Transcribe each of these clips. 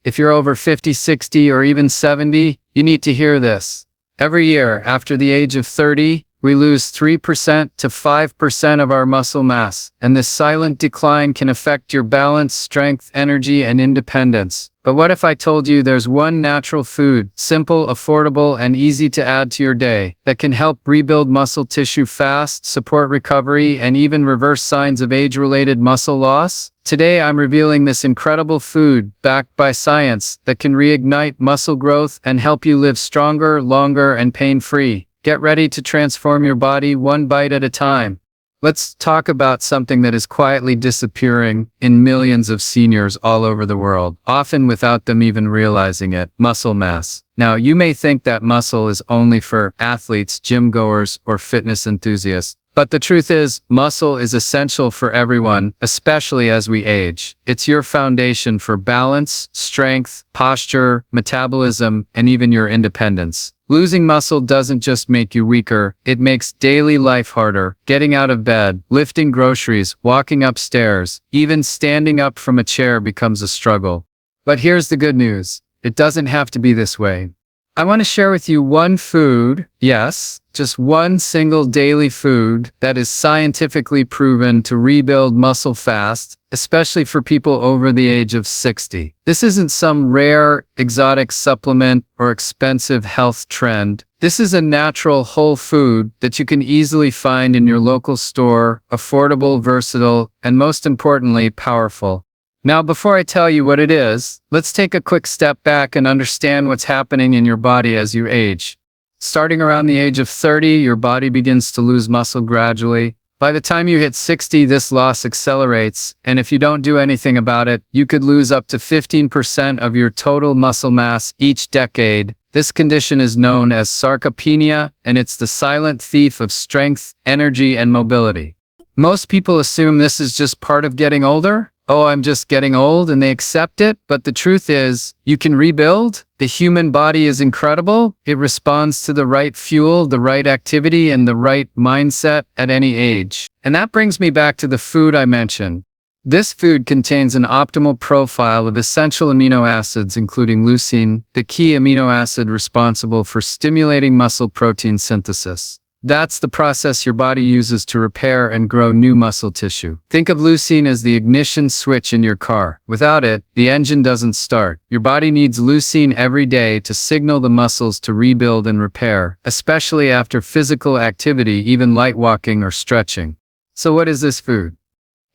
If you're over 50, 60, or even 70, you need to hear this. Every year, after the age of 30, we lose 3% to 5% of our muscle mass, and this silent decline can affect your balance, strength, energy, and independence. But what if I told you there's one natural food, simple, affordable, and easy to add to your day, that can help rebuild muscle tissue fast, support recovery, and even reverse signs of age-related muscle loss? Today I'm revealing this incredible food, backed by science, that can reignite muscle growth and help you live stronger, longer, and pain-free. Get ready to transform your body one bite at a time. Let's talk about something that is quietly disappearing in millions of seniors all over the world, often without them even realizing it: muscle mass. Now, you may think that muscle is only for athletes, gym goers, or fitness enthusiasts. But the truth is, muscle is essential for everyone, especially as we age. It's your foundation for balance, strength, posture, metabolism, and even your independence. Losing muscle doesn't just make you weaker, it makes daily life harder. Getting out of bed, lifting groceries, walking upstairs, even standing up from a chair becomes a struggle. But here's the good news. It doesn't have to be this way. I want to share with you one food, yes, just one single daily food that is scientifically proven to rebuild muscle fast, especially for people over the age of 60. This isn't some rare, exotic supplement or expensive health trend. This is a natural whole food that you can easily find in your local store, affordable, versatile, and most importantly, powerful. Now, before I tell you what it is, let's take a quick step back and understand what's happening in your body as you age. Starting around the age of 30, your body begins to lose muscle gradually. By the time you hit 60, this loss accelerates, and if you don't do anything about it, you could lose up to 15% of your total muscle mass each decade. This condition is known as sarcopenia, and it's the silent thief of strength, energy, and mobility. Most people assume this is just part of getting older. Oh, I'm just getting old, and they accept it. But the truth is, you can rebuild. The human body is incredible. It responds to the right fuel, the right activity, and the right mindset at any age. And that brings me back to the food I mentioned. This food contains an optimal profile of essential amino acids, including leucine, the key amino acid responsible for stimulating muscle protein synthesis. That's the process your body uses to repair and grow new muscle tissue. Think of leucine as the ignition switch in your car. Without it, the engine doesn't start. Your body needs leucine every day to signal the muscles to rebuild and repair, especially after physical activity, even light walking or stretching. So what is this food?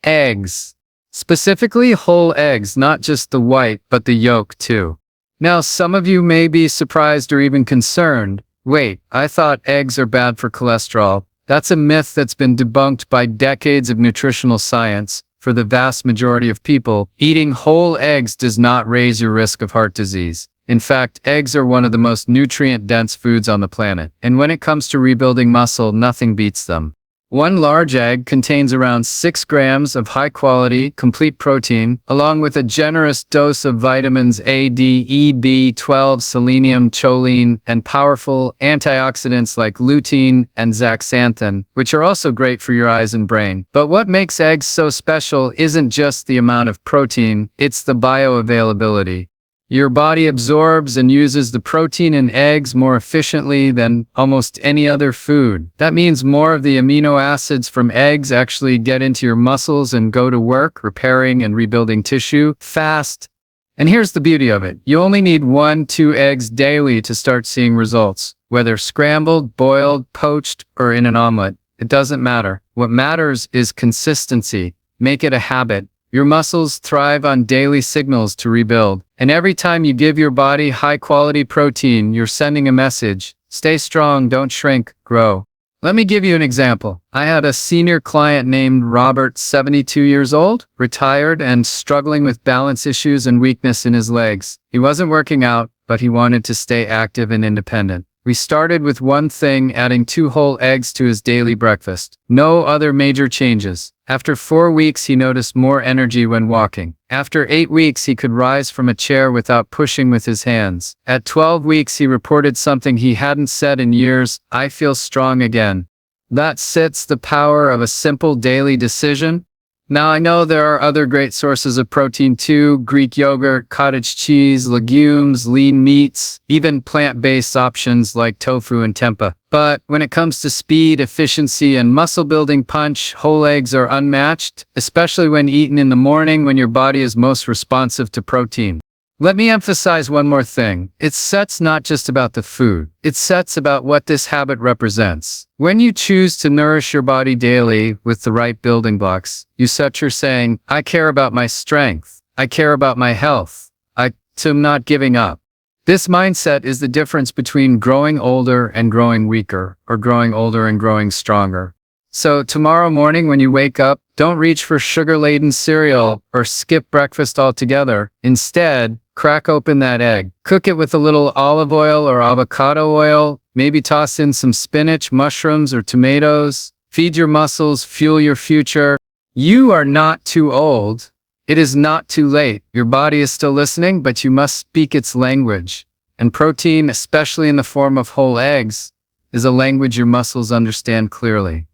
Eggs. Specifically whole eggs, not just the white, but the yolk too. Now, some of you may be surprised or even concerned. Wait, I thought eggs are bad for cholesterol. That's a myth that's been debunked by decades of nutritional science. For the vast majority of people, eating whole eggs does not raise your risk of heart disease. In fact, eggs are one of the most nutrient-dense foods on the planet, and when it comes to rebuilding muscle, nothing beats them. One large egg contains around 6 grams of high-quality, complete protein, along with a generous dose of vitamins A, D, E, B12, selenium, choline, and powerful antioxidants like lutein and zeaxanthin, which are also great for your eyes and brain. But what makes eggs so special isn't just the amount of protein, it's the bioavailability. Your body absorbs and uses the protein in eggs more efficiently than almost any other food. That means more of the amino acids from eggs actually get into your muscles and go to work, repairing and rebuilding tissue fast. And here's the beauty of it. You only need 1-2 eggs daily to start seeing results. Whether scrambled, boiled, poached, or in an omelet, it doesn't matter. What matters is consistency. Make it a habit. Your muscles thrive on daily signals to rebuild. And every time you give your body high-quality protein, you're sending a message. Stay strong, don't shrink, grow. Let me give you an example. I had a senior client named Robert, 72 years old, retired and struggling with balance issues and weakness in his legs. He wasn't working out, but he wanted to stay active and independent. We started with one thing, adding 2 whole eggs to his daily breakfast. No other major changes. After 4 weeks, he noticed more energy when walking. After 8 weeks, he could rise from a chair without pushing with his hands. At 12 weeks, he reported something he hadn't said in years: "I feel strong again." That sits the power of a simple daily decision. Now, I know there are other great sources of protein too: Greek yogurt, cottage cheese, legumes, lean meats, even plant-based options like tofu and tempeh. But when it comes to speed, efficiency, and muscle-building punch, whole eggs are unmatched, especially when eaten in the morning when your body is most responsive to protein. Let me emphasize one more thing. It's not just about the food. It's about what this habit represents. When you choose to nourish your body daily with the right building blocks, you're saying, I care about my strength. I care about my health. I'm not giving up. This mindset is the difference between growing older and growing weaker, or growing older and growing stronger. So tomorrow morning when you wake up, don't reach for sugar-laden cereal or skip breakfast altogether. Instead, crack open that egg. Cook it with a little olive oil or avocado oil. Maybe toss in some spinach, mushrooms, or tomatoes. Feed your muscles, fuel your future. You are not too old. It is not too late. Your body is still listening, but you must speak its language. And protein, especially in the form of whole eggs, is a language your muscles understand clearly.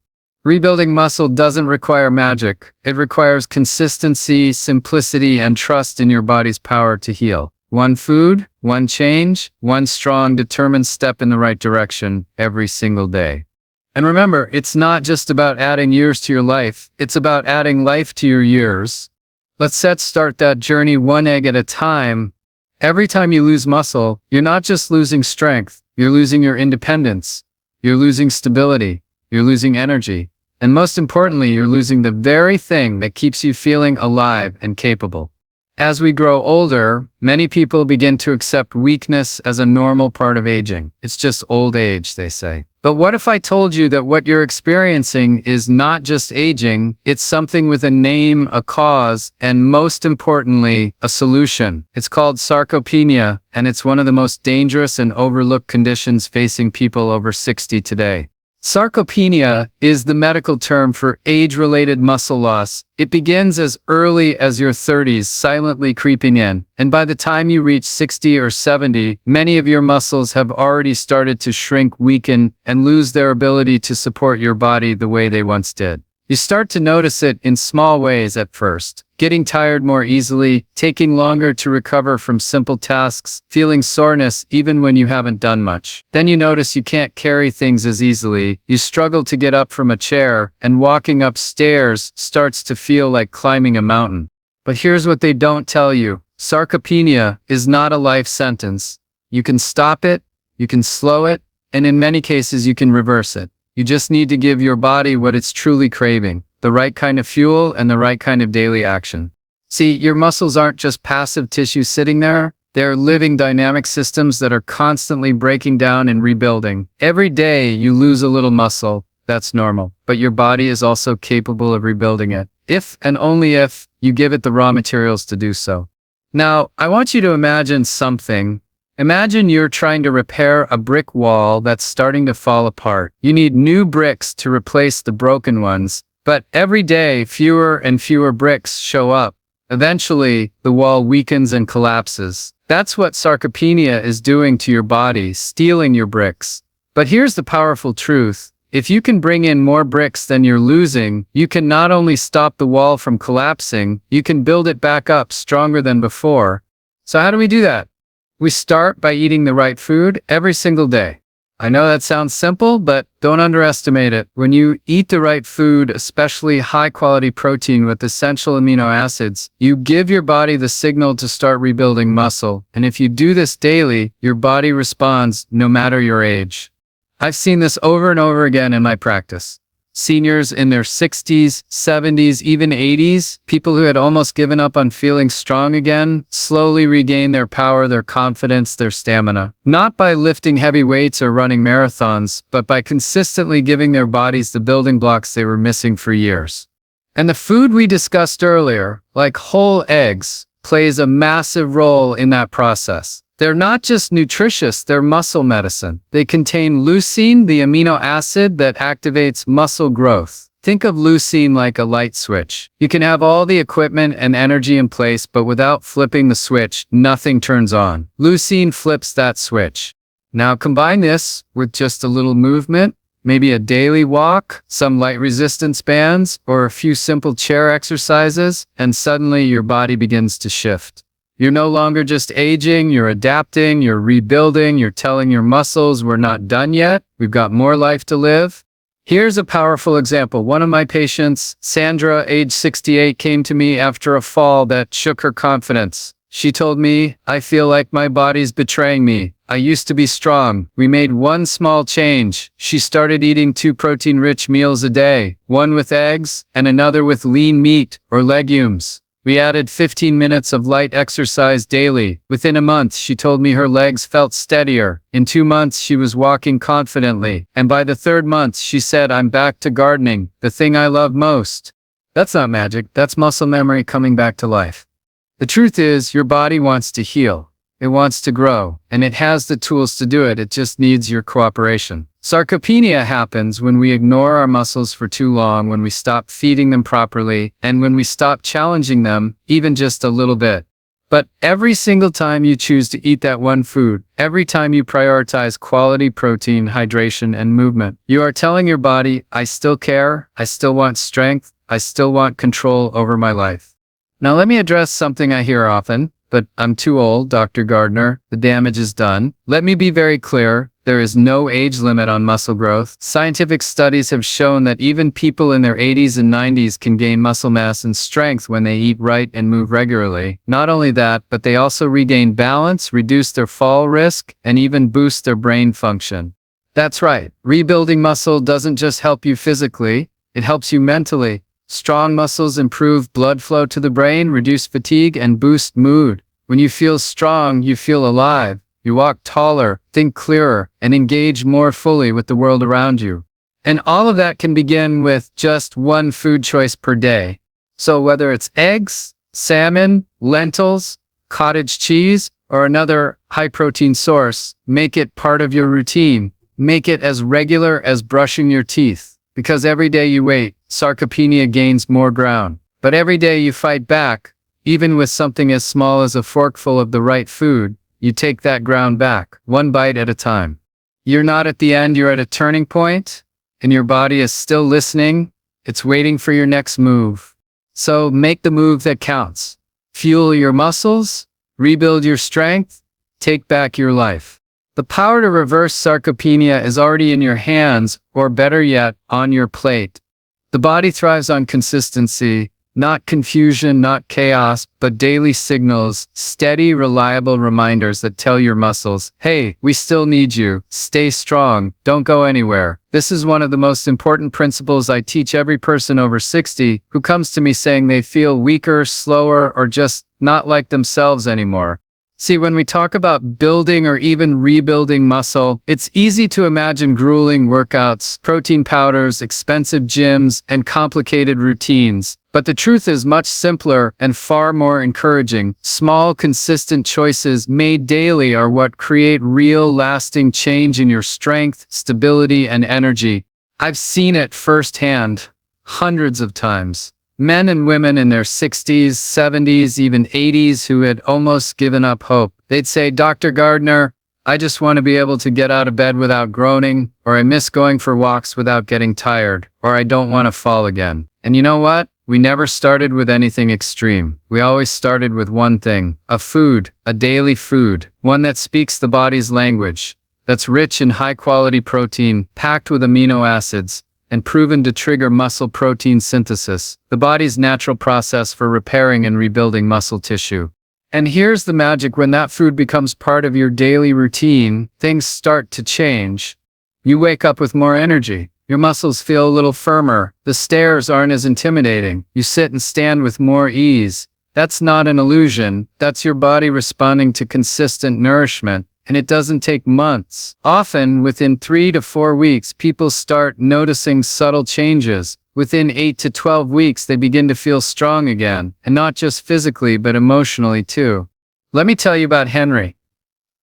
Rebuilding muscle doesn't require magic. It requires consistency, simplicity, and trust in your body's power to heal. One food, one change, one strong, determined step in the right direction every single day. And remember, it's not just about adding years to your life. It's about adding life to your years. Let's start that journey one egg at a time. Every time you lose muscle, you're not just losing strength. You're losing your independence. You're losing stability. You're losing energy. And most importantly, you're losing the very thing that keeps you feeling alive and capable. As we grow older, many people begin to accept weakness as a normal part of aging. It's just old age, they say. But what if I told you that what you're experiencing is not just aging, it's something with a name, a cause, and most importantly, a solution. It's called sarcopenia, and it's one of the most dangerous and overlooked conditions facing people over 60 today. Sarcopenia is the medical term for age-related muscle loss. It begins as early as your 30s, silently creeping in, and by the time you reach 60 or 70, many of your muscles have already started to shrink, weaken, and lose their ability to support your body the way they once did. You start to notice it in small ways at first. Getting tired more easily, taking longer to recover from simple tasks, feeling soreness even when you haven't done much. Then you notice you can't carry things as easily, you struggle to get up from a chair, and walking upstairs starts to feel like climbing a mountain. But here's what they don't tell you. Sarcopenia is not a life sentence. You can stop it, you can slow it, and in many cases you can reverse it. You just need to give your body what it's truly craving, the right kind of fuel and the right kind of daily action. See, your muscles aren't just passive tissue sitting there. They're living dynamic systems that are constantly breaking down and rebuilding. Every day you lose a little muscle. That's normal. But your body is also capable of rebuilding it, if and only if you give it the raw materials to do so. Now, I want you to imagine something. Imagine you're trying to repair a brick wall that's starting to fall apart. You need new bricks to replace the broken ones, but every day fewer and fewer bricks show up. Eventually, the wall weakens and collapses. That's what sarcopenia is doing to your body, stealing your bricks. But here's the powerful truth. If you can bring in more bricks than you're losing, you can not only stop the wall from collapsing, you can build it back up stronger than before. So how do we do that? We start by eating the right food every single day. I know that sounds simple, but don't underestimate it. When you eat the right food, especially high-quality protein with essential amino acids, you give your body the signal to start rebuilding muscle. And if you do this daily, your body responds no matter your age. I've seen this over and over again in my practice. Seniors in their 60s, 70s, even 80s, people who had almost given up on feeling strong again, slowly regain their power, their confidence, their stamina. Not by lifting heavy weights or running marathons, but by consistently giving their bodies the building blocks they were missing for years. And the food we discussed earlier, like whole eggs, plays a massive role in that process. They're not just nutritious, they're muscle medicine. They contain leucine, the amino acid that activates muscle growth. Think of leucine like a light switch. You can have all the equipment and energy in place, but without flipping the switch, nothing turns on. Leucine flips that switch. Now combine this with just a little movement, maybe a daily walk, some light resistance bands, or a few simple chair exercises, and suddenly your body begins to shift. You're no longer just aging, you're adapting, you're rebuilding, you're telling your muscles we're not done yet, we've got more life to live. Here's a powerful example. One of my patients, Sandra, age 68, came to me after a fall that shook her confidence. She told me, "I feel like my body's betraying me. I used to be strong." We made one small change. She started eating 2 protein-rich meals a day, one with eggs and another with lean meat or legumes. We added 15 minutes of light exercise daily. Within a month, she told me her legs felt steadier. In 2 months, she was walking confidently. And by the 3rd month, she said, "I'm back to gardening, the thing I love most." That's not magic. That's muscle memory coming back to life. The truth is, your body wants to heal. It wants to grow, and it has the tools to do it. It just needs your cooperation. Sarcopenia happens when we ignore our muscles for too long, when we stop feeding them properly, and when we stop challenging them, even just a little bit. But every single time you choose to eat that one food, every time you prioritize quality protein, hydration, and movement, you are telling your body, "I still care, I still want strength, I still want control over my life." Now let me address something I hear often, "But I'm too old, Dr. Gardner, the damage is done." Let me be very clear. There is no age limit on muscle growth. Scientific studies have shown that even people in their 80s and 90s can gain muscle mass and strength when they eat right and move regularly. Not only that, but they also regain balance, reduce their fall risk, and even boost their brain function. That's right. Rebuilding muscle doesn't just help you physically, it helps you mentally. Strong muscles improve blood flow to the brain, reduce fatigue, and boost mood. When you feel strong, you feel alive. You walk taller, think clearer, and engage more fully with the world around you. And all of that can begin with just one food choice per day. So whether it's eggs, salmon, lentils, cottage cheese, or another high-protein source, make it part of your routine. Make it as regular as brushing your teeth. Because every day you wait, sarcopenia gains more ground. But every day you fight back, even with something as small as a forkful of the right food, you take that ground back, one bite at a time. You're not at the end, you're at a turning point, and your body is still listening. It's waiting for your next move. So make the move that counts. Fuel your muscles, rebuild your strength, take back your life. The power to reverse sarcopenia is already in your hands, or better yet, on your plate. The body thrives on consistency, not confusion, not chaos, but daily signals, steady, reliable reminders that tell your muscles, "Hey, we still need you. Stay strong. Don't go anywhere." This is one of the most important principles I teach every person over 60 who comes to me saying they feel weaker, slower, or just not like themselves anymore. See, when we talk about building or even rebuilding muscle, it's easy to imagine grueling workouts, protein powders, expensive gyms, and complicated routines. But the truth is much simpler and far more encouraging. Small, consistent choices made daily are what create real, lasting change in your strength, stability, and energy. I've seen it firsthand, hundreds of times. Men and women in their 60s, 70s, even 80s who had almost given up hope. They'd say, "Dr. Gardner, I just want to be able to get out of bed without groaning, or I miss going for walks without getting tired, or I don't want to fall again." And you know what? We never started with anything extreme. We always started with one thing, a food, a daily food, one that speaks the body's language, that's rich in high-quality protein, packed with amino acids, and proven to trigger muscle protein synthesis, the body's natural process for repairing and rebuilding muscle tissue. And here's the magic: when that food becomes part of your daily routine, things start to change. You wake up with more energy. Your muscles feel a little firmer. The stairs aren't as intimidating. You sit and stand with more ease. That's not an illusion. That's your body responding to consistent nourishment. And it doesn't take months. Often, within 3 to 4 weeks, people start noticing subtle changes. Within 8 to 12 weeks, they begin to feel strong again, and not just physically, but emotionally too. Let me tell you about Henry.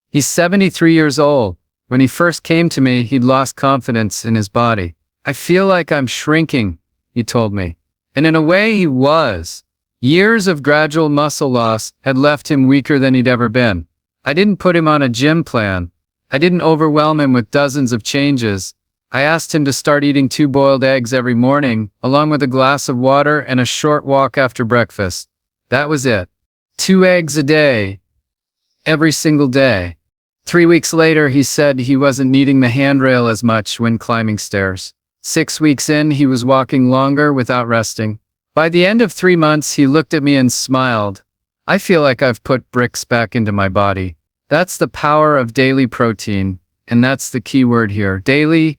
He's 73 years old. When he first came to me, he'd lost confidence in his body. "I feel like I'm shrinking," he told me. And in a way, he was. Years of gradual muscle loss had left him weaker than he'd ever been. I didn't put him on a gym plan. I didn't overwhelm him with dozens of changes. I asked him to start eating 2 boiled eggs every morning, along with a glass of water and a short walk after breakfast. That was it. 2 eggs a day, every single day. 3 weeks later, he said he wasn't needing the handrail as much when climbing stairs. 6 weeks in, he was walking longer without resting. By the end of 3 months, he looked at me and smiled. I feel like I've put bricks back into my body. That's the power of daily protein. And that's the key word here. Daily.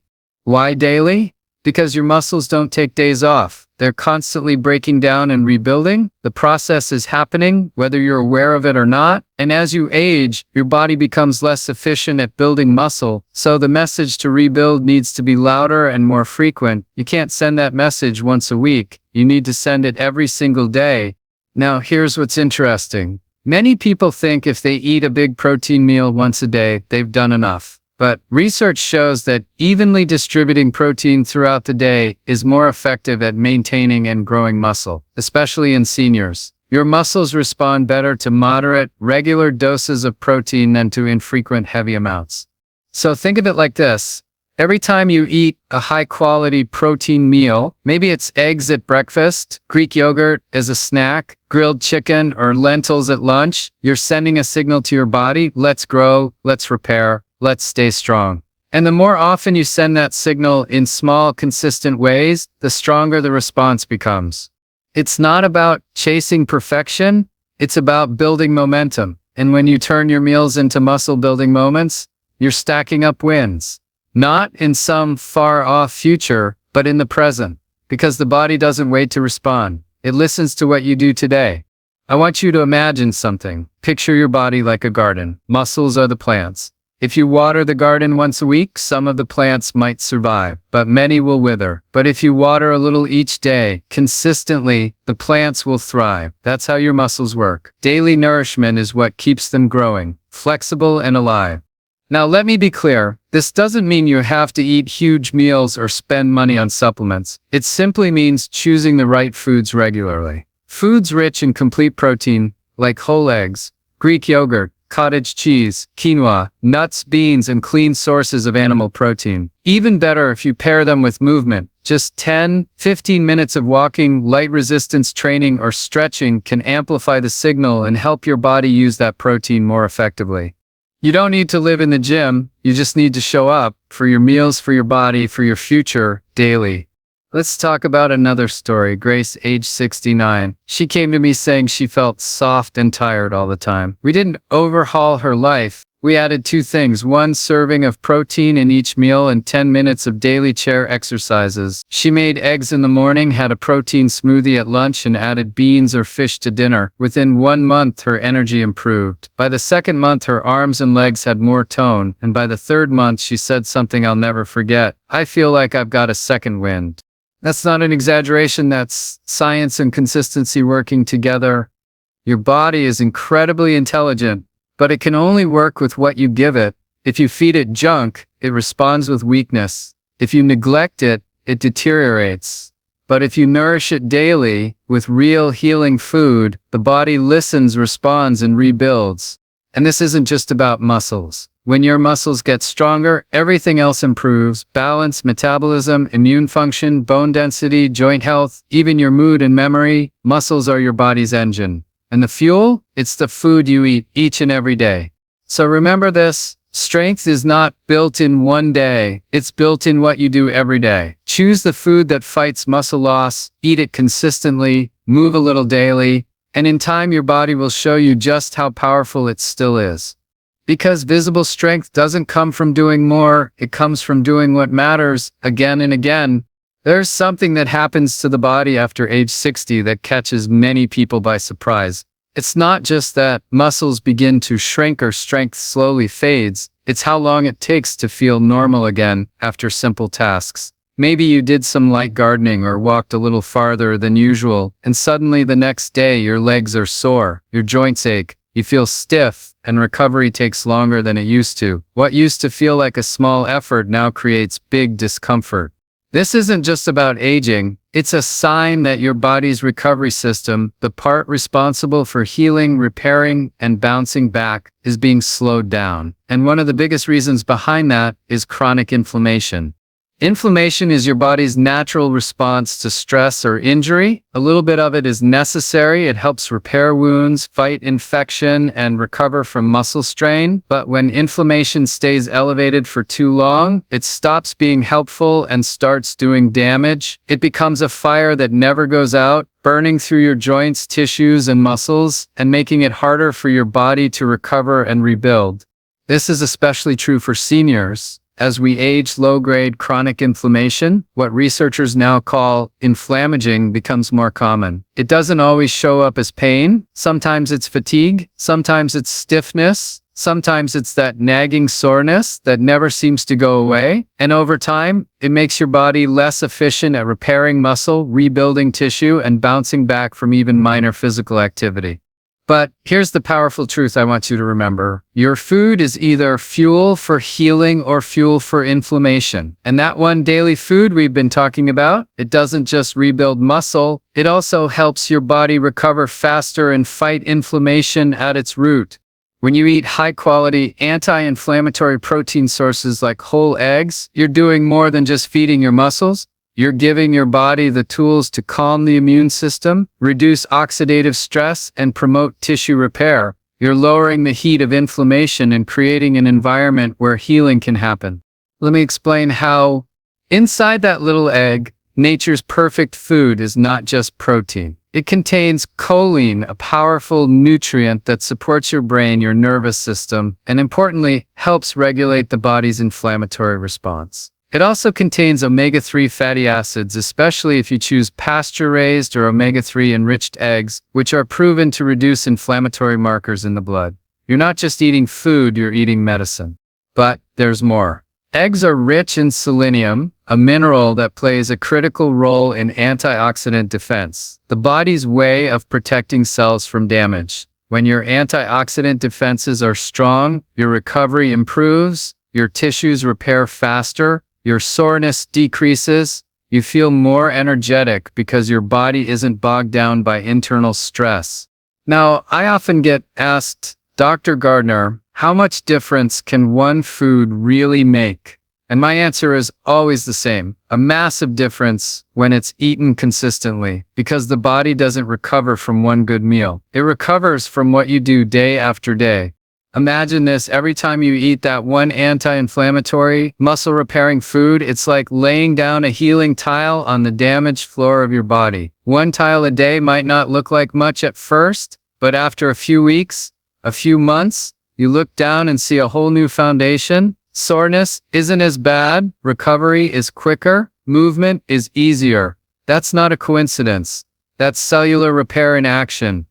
Why daily? Because your muscles don't take days off. They're constantly breaking down and rebuilding. The process is happening, whether you're aware of it or not. And as you age, your body becomes less efficient at building muscle. So the message to rebuild needs to be louder and more frequent. You can't send that message once a week. You need to send it every single day. Now, here's what's interesting. Many people think if they eat a big protein meal once a day, they've done enough. But research shows that evenly distributing protein throughout the day is more effective at maintaining and growing muscle, especially in seniors. Your muscles respond better to moderate, regular doses of protein than to infrequent, heavy amounts. So think of it like this. Every time you eat a high-quality protein meal, maybe it's eggs at breakfast, Greek yogurt as a snack, grilled chicken, or lentils at lunch, you're sending a signal to your body, let's grow, let's repair, let's stay strong. And the more often you send that signal in small, consistent ways, the stronger the response becomes. It's not about chasing perfection, it's about building momentum. And when you turn your meals into muscle-building moments, you're stacking up wins. Not in some far-off future, but in the present. Because the body doesn't wait to respond. It listens to what you do today. I want you to imagine something. Picture your body like a garden. Muscles are the plants. If you water the garden once a week, some of the plants might survive, but many will wither. But if you water a little each day, consistently, the plants will thrive. That's how your muscles work. Daily nourishment is what keeps them growing, flexible and alive. Now let me be clear, this doesn't mean you have to eat huge meals or spend money on supplements. It simply means choosing the right foods regularly. Foods rich in complete protein, like whole eggs, Greek yogurt, cottage cheese, quinoa, nuts, beans, and clean sources of animal protein. Even better if you pair them with movement. Just 10-15 minutes of walking, light resistance training, or stretching can amplify the signal and help your body use that protein more effectively. You don't need to live in the gym, you just need to show up for your meals, for your body, for your future, daily. Let's talk about another story. Grace, age 69. She came to me saying she felt soft and tired all the time. We didn't overhaul her life. We added 2 things, 1 serving of protein in each meal and 10 minutes of daily chair exercises. She made eggs in the morning, had a protein smoothie at lunch, and added beans or fish to dinner. Within 1 month, her energy improved. By the 2nd month, her arms and legs had more tone. And by the 3rd month, she said something I'll never forget. I feel like I've got a second wind. That's not an exaggeration, that's science and consistency working together. Your body is incredibly intelligent, but it can only work with what you give it. If you feed it junk, it responds with weakness. If you neglect it, it deteriorates. But if you nourish it daily with real healing food, the body listens, responds, and rebuilds. And this isn't just about muscles. When your muscles get stronger, everything else improves. Balance, metabolism, immune function, bone density, joint health, even your mood and memory. Muscles are your body's engine. And the fuel? It's the food you eat each and every day. So remember this, strength is not built in one day. It's built in what you do every day. Choose the food that fights muscle loss, eat it consistently, move a little daily, and in time your body will show you just how powerful it still is. Because visible strength doesn't come from doing more, it comes from doing what matters again and again. There's something that happens to the body after age 60 that catches many people by surprise. It's not just that muscles begin to shrink or strength slowly fades, it's how long it takes to feel normal again after simple tasks. Maybe you did some light gardening or walked a little farther than usual, and suddenly the next day your legs are sore, your joints ache, you feel stiff, and recovery takes longer than it used to. What used to feel like a small effort now creates big discomfort. This isn't just about aging, it's a sign that your body's recovery system, the part responsible for healing, repairing, and bouncing back, is being slowed down. And one of the biggest reasons behind that is chronic inflammation. Inflammation is your body's natural response to stress or injury. A little bit of it is necessary. It helps repair wounds, fight infection, and recover from muscle strain. But when inflammation stays elevated for too long, it stops being helpful and starts doing damage. It becomes a fire that never goes out, burning through your joints, tissues, and muscles, and making it harder for your body to recover and rebuild. This is especially true for seniors. As we age, low-grade chronic inflammation, what researchers now call inflammaging, becomes more common. It doesn't always show up as pain. Sometimes it's fatigue. Sometimes it's stiffness. Sometimes it's that nagging soreness that never seems to go away. And over time, it makes your body less efficient at repairing muscle, rebuilding tissue, and bouncing back from even minor physical activity. But here's the powerful truth I want you to remember. Your food is either fuel for healing or fuel for inflammation. And that one daily food we've been talking about, it doesn't just rebuild muscle, it also helps your body recover faster and fight inflammation at its root. When you eat high-quality, anti-inflammatory protein sources like whole eggs, you're doing more than just feeding your muscles. You're giving your body the tools to calm the immune system, reduce oxidative stress, and promote tissue repair. You're lowering the heat of inflammation and creating an environment where healing can happen. Let me explain how. Inside that little egg, nature's perfect food is not just protein. It contains choline, a powerful nutrient that supports your brain, your nervous system, and importantly, helps regulate the body's inflammatory response. It also contains omega-3 fatty acids, especially if you choose pasture-raised or omega-3 enriched eggs, which are proven to reduce inflammatory markers in the blood. You're not just eating food, you're eating medicine. But there's more. Eggs are rich in selenium, a mineral that plays a critical role in antioxidant defense, the body's way of protecting cells from damage. When your antioxidant defenses are strong, your recovery improves, your tissues repair faster, your soreness decreases, you feel more energetic because your body isn't bogged down by internal stress. Now, I often get asked, Dr. Gardner, how much difference can one food really make? And my answer is always the same, a massive difference when it's eaten consistently, because the body doesn't recover from one good meal. It recovers from what you do day after day. Imagine this, every time you eat that one anti-inflammatory, muscle-repairing food, it's like laying down a healing tile on the damaged floor of your body. One tile a day might not look like much at first, but after a few weeks, a few months, you look down and see a whole new foundation. Soreness isn't as bad, recovery is quicker, movement is easier. That's not a coincidence. That's cellular repair in action.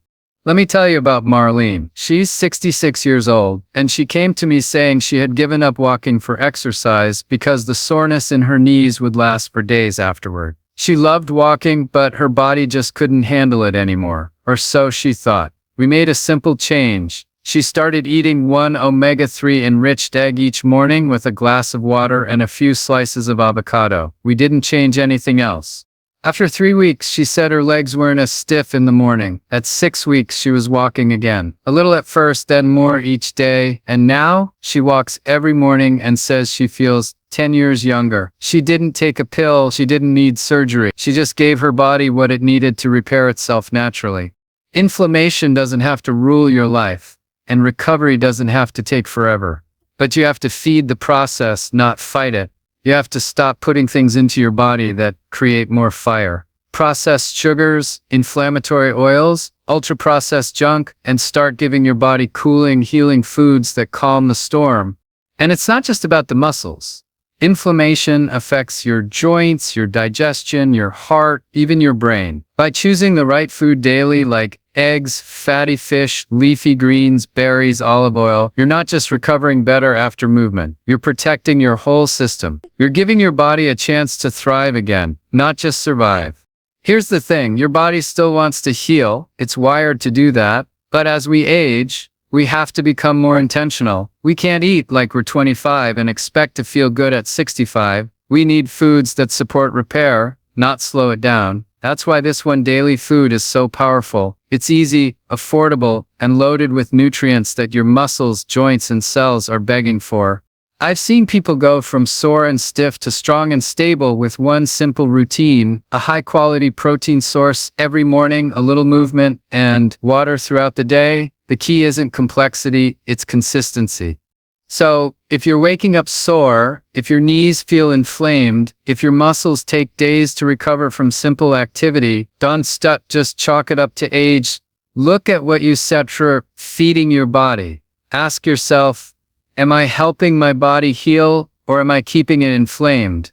Let me tell you about Marlene. She's 66 years old, and she came to me saying she had given up walking for exercise because the soreness in her knees would last for days afterward. She loved walking, but her body just couldn't handle it anymore, or so she thought. We made a simple change. She started eating one omega-3 enriched egg each morning with a glass of water and a few slices of avocado. We didn't change anything else. After 3 weeks, she said her legs weren't as stiff in the morning. At 6 weeks, she was walking again. A little at first, then more each day. And now, she walks every morning and says she feels 10 years younger. She didn't take a pill. She didn't need surgery. She just gave her body what it needed to repair itself naturally. Inflammation doesn't have to rule your life, and recovery doesn't have to take forever. But you have to feed the process, not fight it. You have to stop putting things into your body that create more fire. Processed sugars, inflammatory oils, ultra-processed junk, and start giving your body cooling, healing foods that calm the storm. And it's not just about the muscles. Inflammation affects your joints, your digestion, your heart, even your brain. By choosing the right food daily, like eggs, fatty fish, leafy greens, berries, olive oil, you're not just recovering better after movement. You're protecting your whole system. You're giving your body a chance to thrive again, not just survive. Here's the thing, your body still wants to heal. It's wired to do that. But as we age, we have to become more intentional. We can't eat like we're 25 and expect to feel good at 65. We need foods that support repair, not slow it down. That's why this one daily food is so powerful. It's easy, affordable, and loaded with nutrients that your muscles, joints, and cells are begging for. I've seen people go from sore and stiff to strong and stable with one simple routine: a high-quality protein source every morning, a little movement, and water throughout the day. The key isn't complexity, it's consistency. So, if you're waking up sore, if your knees feel inflamed, if your muscles take days to recover from simple activity, don't just chalk it up to age. Look at what you set for feeding your body. Ask yourself, am I helping my body heal, or am I keeping it inflamed?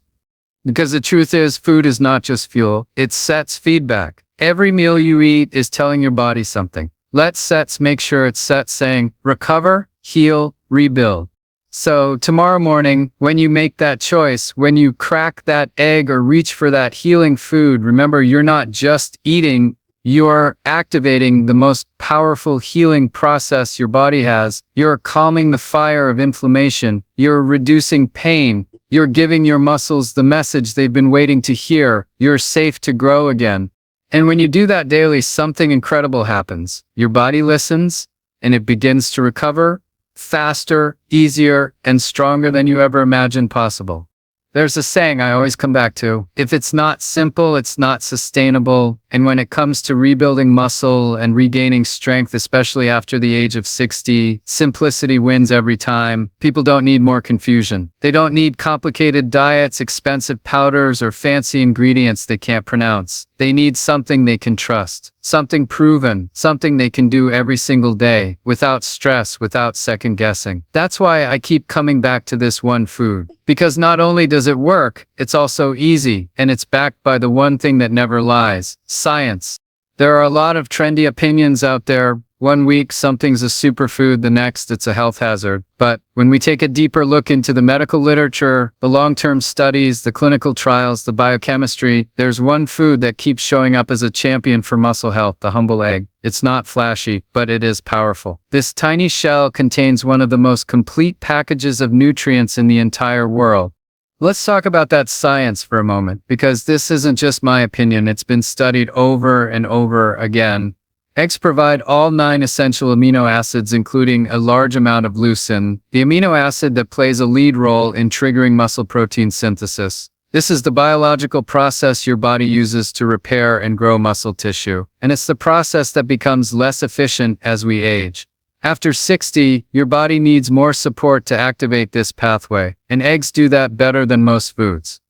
Because the truth is, food is not just fuel, it sets feedback. Every meal you eat is telling your body something. Let's make sure it's set saying, recover, heal, rebuild. So tomorrow morning, when you make that choice, when you crack that egg or reach for that healing food, remember, you're not just eating, you're activating the most powerful healing process your body has. You're calming the fire of inflammation. You're reducing pain. You're giving your muscles the message they've been waiting to hear. You're safe to grow again. And when you do that daily, something incredible happens. Your body listens, and it begins to recover faster, easier, and stronger than you ever imagined possible. There's a saying I always come back to: if it's not simple, it's not sustainable. And when it comes to rebuilding muscle and regaining strength, especially after the age of 60, simplicity wins every time. People don't need more confusion. They don't need complicated diets, expensive powders, or fancy ingredients they can't pronounce. They need something they can trust, something proven, something they can do every single day, without stress, without second guessing. That's why I keep coming back to this one food. Because not only does it work, it's also easy, and it's backed by the one thing that never lies: science. There are a lot of trendy opinions out there. One week something's a superfood, the next it's a health hazard. But when we take a deeper look into the medical literature, the long-term studies, the clinical trials, the biochemistry, there's one food that keeps showing up as a champion for muscle health: the humble egg. It's not flashy, but it is powerful. This tiny shell contains one of the most complete packages of nutrients in the entire world. Let's talk about that science for a moment, because this isn't just my opinion. It's been studied over and over again. Eggs provide all 9 essential amino acids, including a large amount of leucine, the amino acid that plays a lead role in triggering muscle protein synthesis. This is the biological process your body uses to repair and grow muscle tissue, and it's the process that becomes less efficient as we age. After 60, your body needs more support to activate this pathway, and eggs do that better than most foods.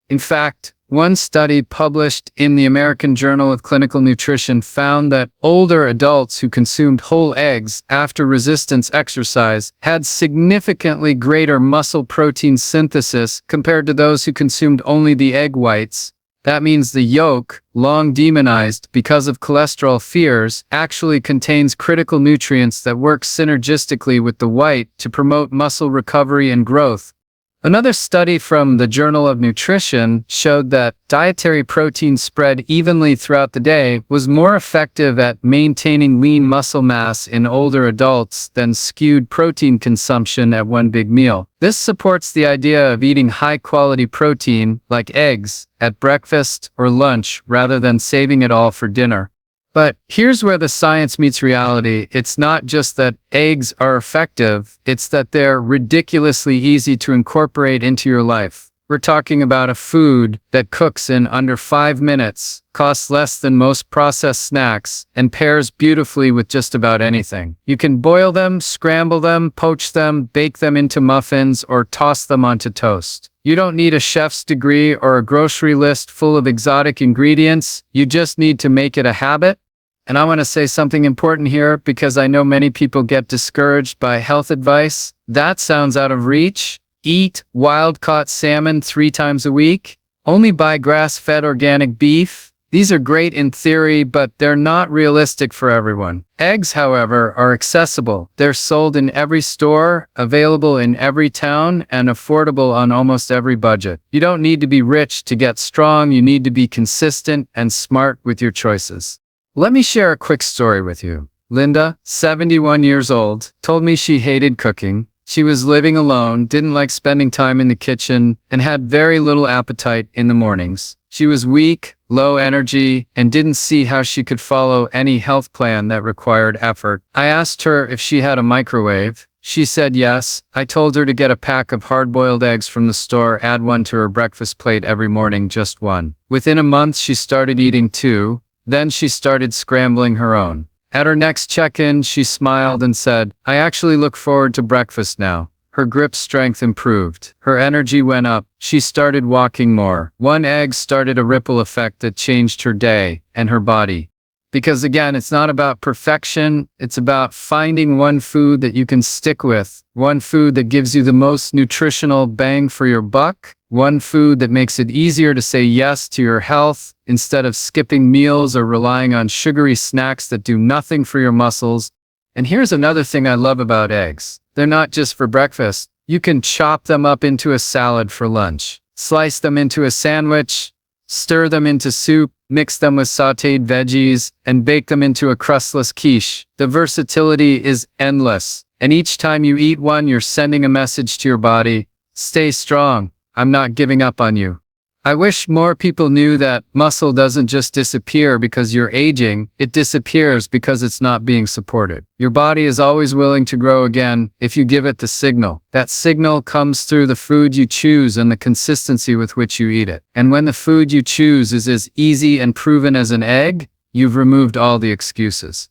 In fact, one study published in the American Journal of Clinical Nutrition found that older adults who consumed whole eggs after resistance exercise had significantly greater muscle protein synthesis compared to those who consumed only the egg whites. That means the yolk, long demonized because of cholesterol fears, actually contains critical nutrients that work synergistically with the white to promote muscle recovery and growth. Another study from the Journal of Nutrition showed that dietary protein spread evenly throughout the day was more effective at maintaining lean muscle mass in older adults than skewed protein consumption at one big meal. This supports the idea of eating high-quality protein, like eggs, at breakfast or lunch rather than saving it all for dinner. But here's where the science meets reality. It's not just that eggs are effective, it's that they're ridiculously easy to incorporate into your life. We're talking about a food that cooks in under 5 minutes, costs less than most processed snacks, and pairs beautifully with just about anything. You can boil them, scramble them, poach them, bake them into muffins, or toss them onto toast. You don't need a chef's degree or a grocery list full of exotic ingredients. You just need to make it a habit. And I want to say something important here, because I know many people get discouraged by health advice. That sounds out of reach. Eat wild-caught salmon 3 times a week. Only buy grass-fed organic beef. These are great in theory, but they're not realistic for everyone. Eggs, however, are accessible. They're sold in every store, available in every town, and affordable on almost every budget. You don't need to be rich to get strong. You need to be consistent and smart with your choices. Let me share a quick story with you. Linda, 71 years old, told me she hated cooking. She was living alone, didn't like spending time in the kitchen, and had very little appetite in the mornings. She was weak, low energy, and didn't see how she could follow any health plan that required effort. I asked her if she had a microwave. She said yes. I told her to get a pack of hard-boiled eggs from the store, add one to her breakfast plate every morning, just one. Within a month, she started eating two. Then she started scrambling her own. At her next check-in, she smiled and said, "I actually look forward to breakfast now." Her grip strength improved. Her energy went up. She started walking more. One egg started a ripple effect that changed her day and her body. Because again, it's not about perfection. It's about finding one food that you can stick with, one food that gives you the most nutritional bang for your buck, one food that makes it easier to say yes to your health instead of skipping meals or relying on sugary snacks that do nothing for your muscles. And here's another thing I love about eggs. They're not just for breakfast. You can chop them up into a salad for lunch, slice them into a sandwich, stir them into soup, mix them with sautéed veggies, and bake them into a crustless quiche. The versatility is endless. And each time you eat one, you're sending a message to your body: stay strong. I'm not giving up on you. I wish more people knew that muscle doesn't just disappear because you're aging, it disappears because it's not being supported. Your body is always willing to grow again if you give it the signal. That signal comes through the food you choose and the consistency with which you eat it. And when the food you choose is as easy and proven as an egg, you've removed all the excuses.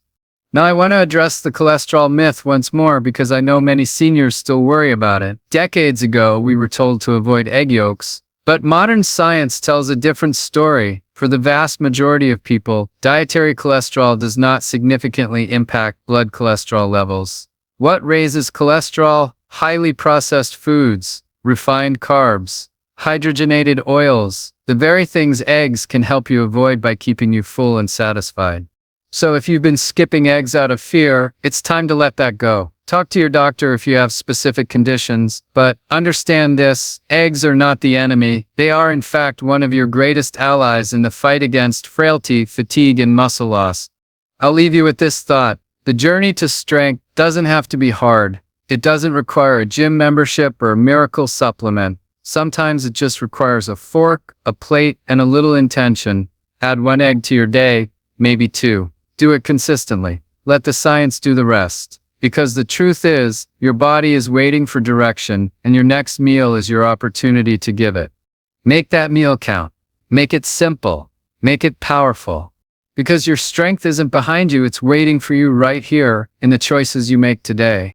Now I want to address the cholesterol myth once more because I know many seniors still worry about it. Decades ago, we were told to avoid egg yolks. But modern science tells a different story. For the vast majority of people, dietary cholesterol does not significantly impact blood cholesterol levels. What raises cholesterol? Highly processed foods, refined carbs, hydrogenated oils, the very things eggs can help you avoid by keeping you full and satisfied. So if you've been skipping eggs out of fear, it's time to let that go. Talk to your doctor if you have specific conditions, but understand this: eggs are not the enemy. They are in fact one of your greatest allies in the fight against frailty, fatigue, and muscle loss. I'll leave you with this thought. The journey to strength doesn't have to be hard. It doesn't require a gym membership or a miracle supplement. Sometimes it just requires a fork, a plate, and a little intention. Add one egg to your day, maybe two. Do it consistently. Let the science do the rest. Because the truth is, your body is waiting for direction, and your next meal is your opportunity to give it. Make that meal count. Make it simple. Make it powerful. Because your strength isn't behind you, it's waiting for you right here in the choices you make today.